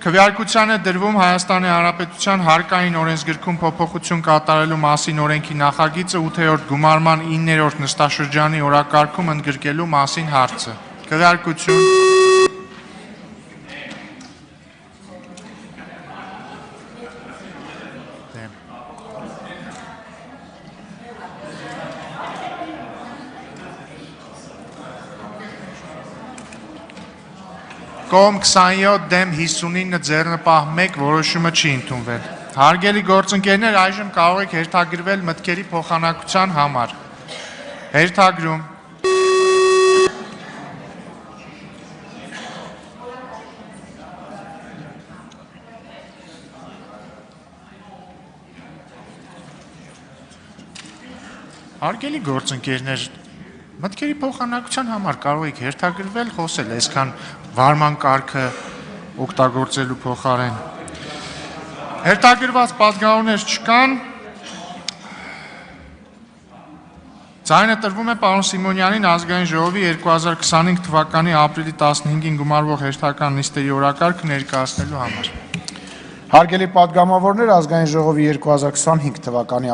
Քվեարկության է դրվում Հայաստանի Հանրապետության հարկային օրենսգրքում փոփոխություն կատարելու մասին օրենքի նախագիծը 8-րդ գումարման 9-րդ նստաշրջանի օրակարգում ընդգրկելու մասին հարցը։ Քվեարկություն։ Կողմ 27 դեմ 59 ձեռնպահ 1 որոշումը չի ընդունվել։ Հարգելի գործընկերներ, այժմ կարող եք հերթագրվել մտքերի փոխանակության համար։ Հերթագրում։ Հարգելի գործընկերներ, մտքերի փոխանակության համար կարող եք հերթագրվել, խոսել այսքան վարման կարգը օգտագործելու փոխարեն։ Հերթագրված պատգամավորներ չկան։ Ձայնը տրվում է պարոն Սիմոնյանին ազգային ժողովի 2025 թվականի ապրիլի 15-ին գումարվող հերթական նիստերի օրակարգը ներկայացնելու համար։ Հարգելի պատգամավորներ, ազգային ժողովի 2025 թվականի